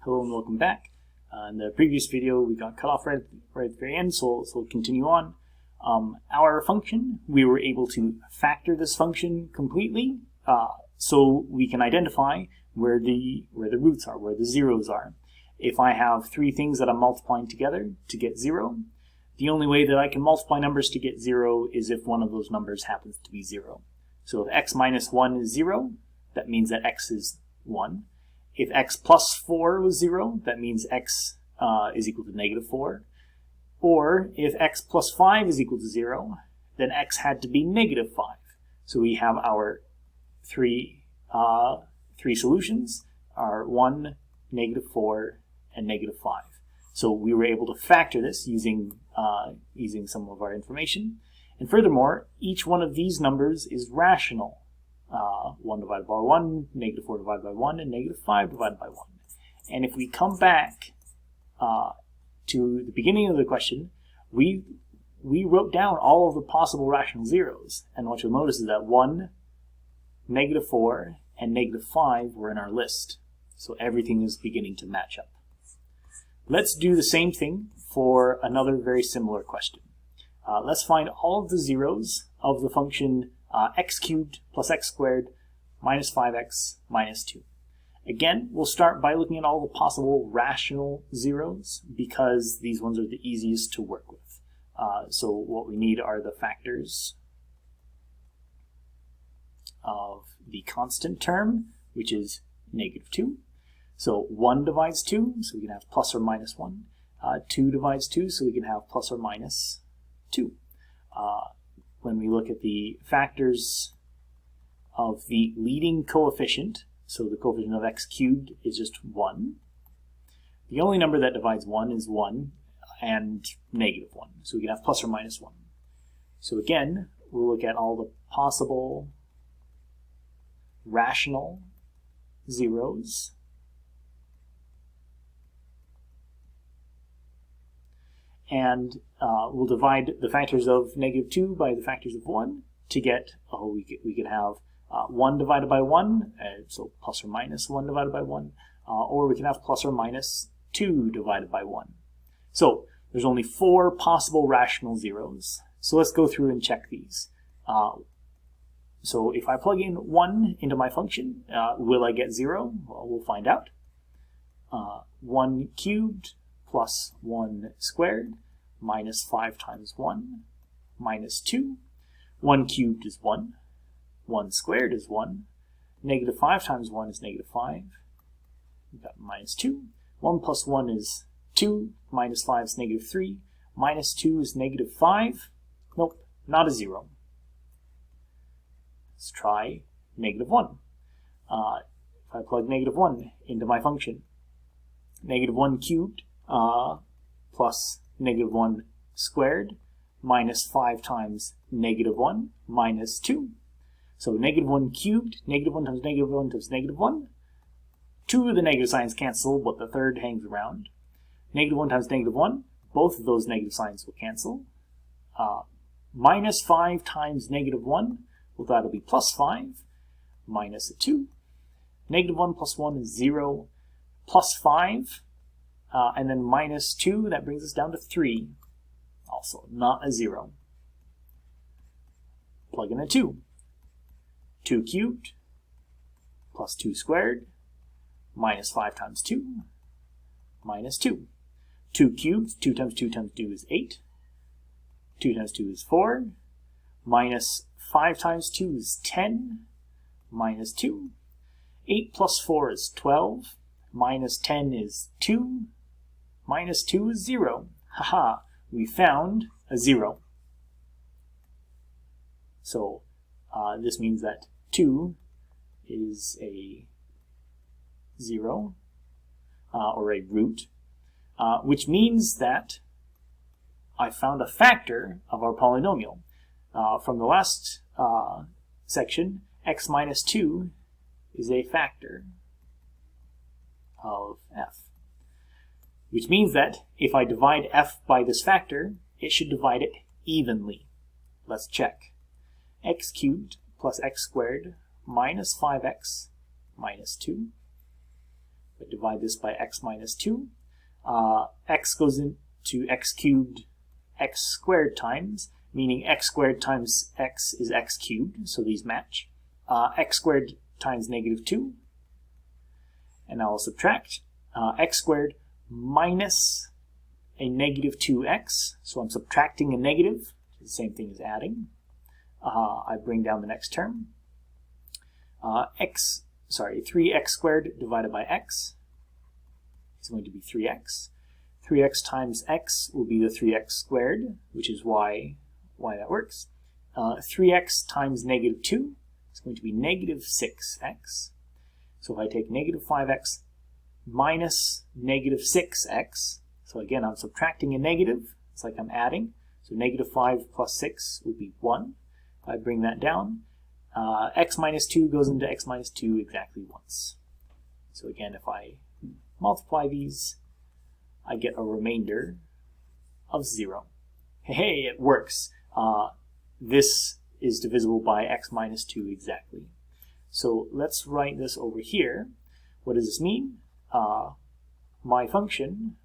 Hello and welcome back. In the previous video we got cut off right at the very end, so we'll continue on. Our function, we were able to factor this function completely, so we can identify where the roots are, where the zeros are. If I have three things that I'm multiplying together to get 0, the only way that I can multiply numbers to get 0 is if one of those numbers happens to be 0. So if x minus 1 is 0, that means that x is 1. If x plus 4 was 0, that means x is equal to negative 4. Or if x plus 5 is equal to 0, then x had to be negative 5. So we have our three solutions are 1, negative 4, and negative 5. So we were able to factor this using some of our information. And furthermore, each one of these numbers is rational. 1 divided by 1, negative 4 divided by 1, and negative 5 divided by 1. And if we come back to the beginning of the question, we wrote down all of the possible rational zeros. And what you'll notice is that 1, negative 4, and negative 5 were in our list. So everything is beginning to match up. Let's do the same thing for another very similar question. Let's find all of the zeros of the function x cubed plus x squared minus 5x minus 2. Again, we'll start by looking at all the possible rational zeros because these ones are the easiest to work with. So what we need are the factors of the constant term, which is negative 2. So 1 divides 2, so we can have plus or minus 1. 2 divides 2, so we can have plus or minus 2. When we look at the factors of the leading coefficient, so the coefficient of x cubed is just 1. The only number that divides 1 is 1 and negative 1, so we can have plus or minus 1. So again, we'll look at all the possible rational zeros. And we'll divide the factors of negative 2 by the factors of 1 to get, we could have 1 divided by 1, so plus or minus 1 divided by 1, or we can have plus or minus 2 divided by 1. So there's only 4 possible rational zeros. So let's go through and check these. So if I plug in 1 into my function, will I get 0? Well, we'll find out. 1 cubed plus 1 squared minus 5 times 1 minus 2. 1 cubed is 1. 1 squared is 1. Negative 5 times 1 is negative 5. We've got minus 2. 1 plus 1 is 2. Minus 5 is negative 3. Minus 2 is negative 5. Nope, not a 0. Let's try negative 1. If I plug negative 1 into my function, negative 1 cubed plus negative 1 squared minus 5 times negative 1 minus 2. So negative 1 cubed, negative 1 times negative 1 times negative 1. 2 of the negative signs cancel, but the third hangs around. Negative 1 times negative 1, both of those negative signs will cancel. Minus 5 times negative 1, well, that'll be plus 5, minus a 2. Negative 1 plus 1 is 0, plus 5, and then minus 2, that brings us down to 3. Also, not a 0. Plug in a 2. 2 cubed plus 2 squared minus 5 times 2 minus 2. 2 cubed, 2 times 2 times 2 is 8. 2 times 2 is 4. Minus 5 times 2 is 10. Minus 2. 8 plus 4 is 12. Minus 10 is 2. Minus 2 is 0. Haha, we found a 0. So this means that 2 is a 0, or a root, which means that I found a factor of our polynomial. From the last section, x minus 2 is a factor of f, which means that if I divide f by this factor, it should divide it evenly. Let's check. X cubed plus x squared minus 5x minus 2 But divide this by x minus 2. X goes into x cubed, x squared times, meaning x squared times x is x cubed, so these match. X squared times negative 2, and now I'll subtract x squared minus a negative 2x, so I'm subtracting a negative, the same thing as adding. I bring down the next term. 3x squared divided by x is going to be 3x. 3x times x will be the 3x squared, which is why that works. 3x times negative 2 is going to be negative 6x. So if I take negative 5x minus negative 6x, so again I'm subtracting a negative, it's like I'm adding, so negative 5 plus 6 will be 1. If I bring that down, x minus 2 goes into x minus 2 exactly once. So again, if I multiply these, I get a remainder of 0. Hey, it works. This is divisible by x minus 2 exactly. So let's write this over here. What does this mean? My function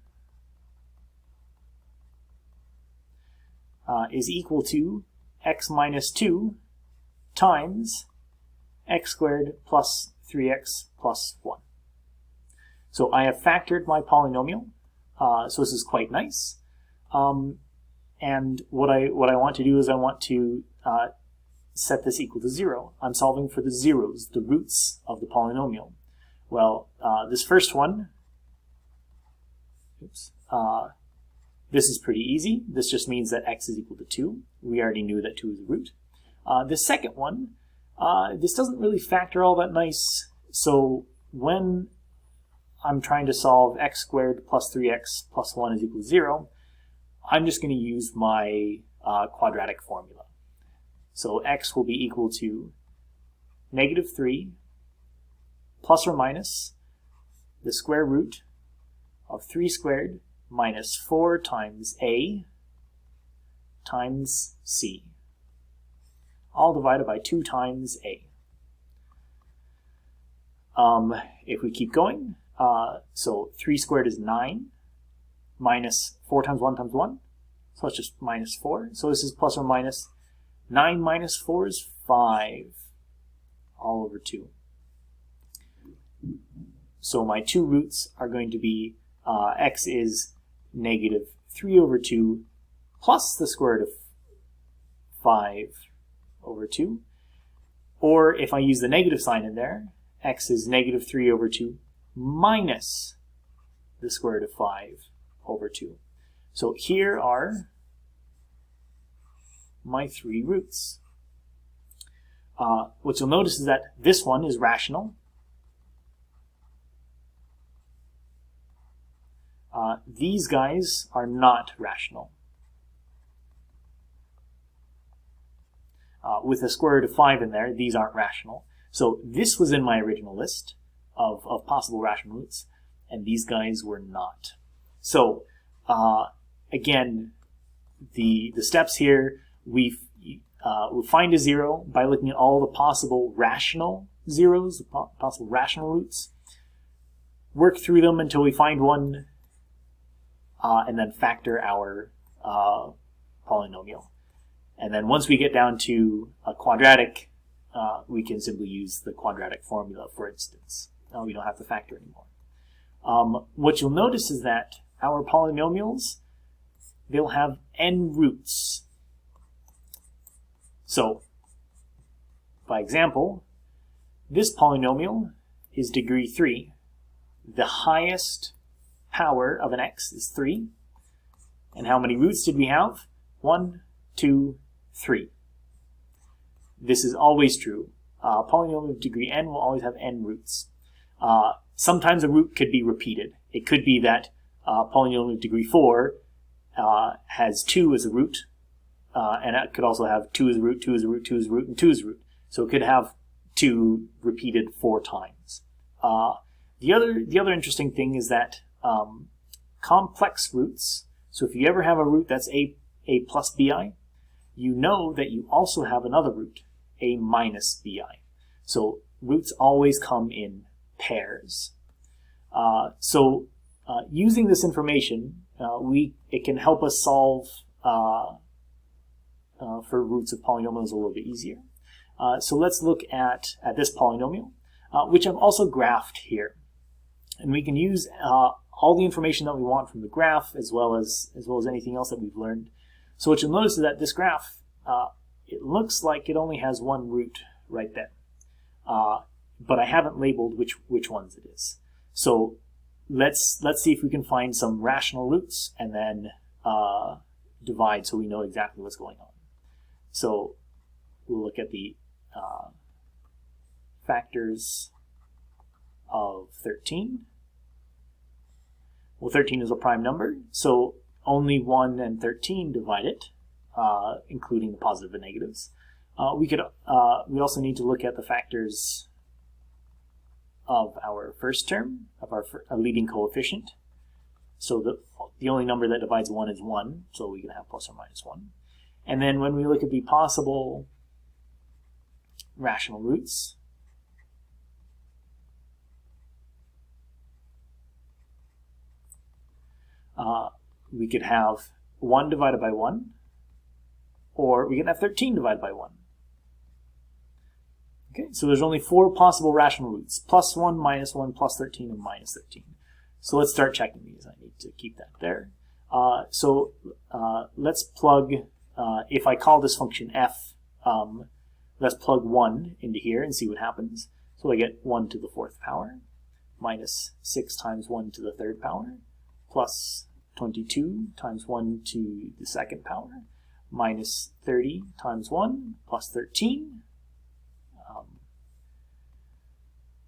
is equal to x minus 2 times x squared plus 3x plus 1. So I have factored my polynomial, so this is quite nice. And what I want to do is I want to set this equal to 0. I'm solving for the zeros, the roots of the polynomial. Well, this first one, this is pretty easy. This just means that x is equal to 2. We already knew that 2 is a root. The second one, this doesn't really factor all that nice. So when I'm trying to solve x squared plus 3x plus 1 is equal to 0, I'm just going to use my quadratic formula. So x will be equal to negative 3 plus or minus the square root of 3 squared minus 4 times a times c, all divided by 2 times a. If we keep going, so 3 squared is 9, minus 4 times 1 times 1, so it's just minus 4. So this is plus or minus 9 minus 4 is 5, all over 2. So my two roots are going to be, x is negative 3 over 2 plus the square root of 5 over 2. Or if I use the negative sign in there, x is negative 3 over 2 minus the square root of 5 over 2. So here are my three roots. What you'll notice is that this one is rational. These guys are not rational. With a square root of 5 in there, these aren't rational. So this was in my original list of possible rational roots, and these guys were not. So again, the steps here, we find a 0 by looking at all the possible rational zeros, the possible rational roots, work through them until we find one, and then factor our polynomial. And then once we get down to a quadratic, we can simply use the quadratic formula, for instance. Now we don't have to factor anymore. What you'll notice is that our polynomials, they'll have n roots. So, by example, this polynomial is degree 3. The highest power of an x is 3. And how many roots did we have? 1, 2, 3. This is always true. Polynomial of degree n will always have n roots. Sometimes a root could be repeated. It could be that polynomial of degree 4 has 2 as a root, and it could also have 2 as a root, 2 as a root, 2 as a root, and 2 as a root. So it could have 2 repeated 4 times. The other interesting thing is that complex roots, so if you ever have a root that's a plus bi, you know that you also have another root, a minus bi. So roots always come in pairs. Using this information, it can help us solve for roots of polynomials a little bit easier. So let's look at this polynomial, which I've also graphed here. And we can use all the information that we want from the graph as well as anything else that we've learned. So what you'll notice is that this graph, it looks like it only has one root right there. But I haven't labeled which ones it is. So let's see if we can find some rational roots and then divide so we know exactly what's going on. So we'll look at the factors of 13. Well, 13 is a prime number, so only 1 and 13 divide it, including the positive and negatives. We also need to look at the factors of our first term, of our leading coefficient. So the only number that divides 1 is 1, so we can have plus or minus 1. And then when we look at the possible rational roots, we could have 1 divided by 1, or we can have 13 divided by 1. Okay, so there's only 4 possible rational roots, plus 1, minus 1, plus 13, and minus 13. So let's start checking these. I need to keep that there. Let's plug, if I call this function f, let's plug 1 into here and see what happens. So I get 1 to the 4th power, minus 6 times 1 to the 3rd power, plus 22 times 1 to the 2nd power, minus 30 times 1, plus 13.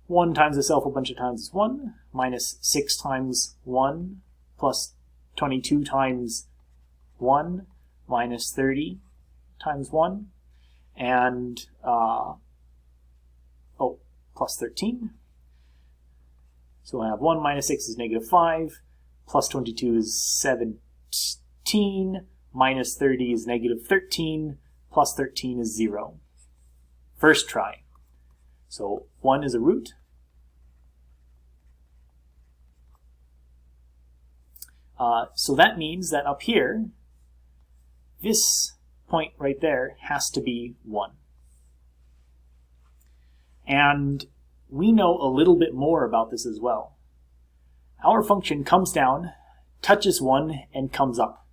1 times itself a bunch of times is 1, minus 6 times 1, plus 22 times 1, minus 30 times 1, and plus 13. So I have 1 minus 6 is negative 5, plus 22 is 17, minus 30 is negative 13, plus 13 is 0. First try. So 1 is a root. So that means that up here, this point right there has to be 1. And we know a little bit more about this as well. Our function comes down, touches 1, and comes up.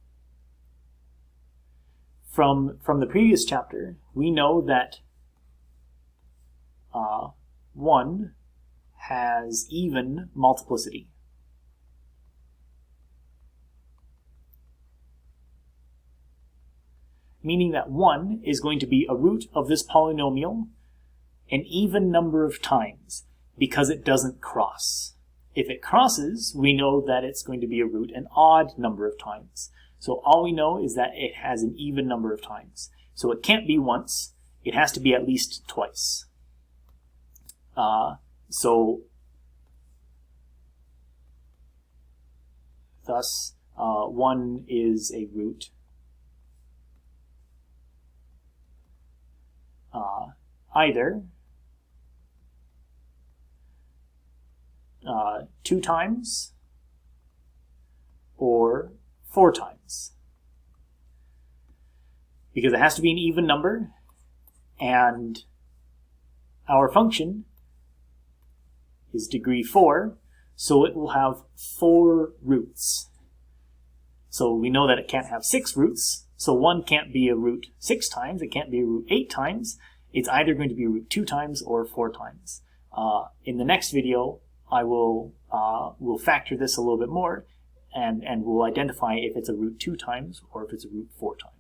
From the previous chapter, we know that 1 has even multiplicity. Meaning that 1 is going to be a root of this polynomial an even number of times because it doesn't cross. If it crosses, we know that it's going to be a root an odd number of times. So all we know is that it has an even number of times. So it can't be once, it has to be at least twice. Thus, 1 is a root either 2 times or 4 times. Because it has to be an even number, and our function is degree 4, so it will have 4 roots. So we know that it can't have 6 roots, so 1 can't be a root 6 times, it can't be a root 8 times, it's either going to be a root 2 times or 4 times. In the next video, I will factor this a little bit more, and we'll identify if it's a root 2 times or if it's a root 4 times.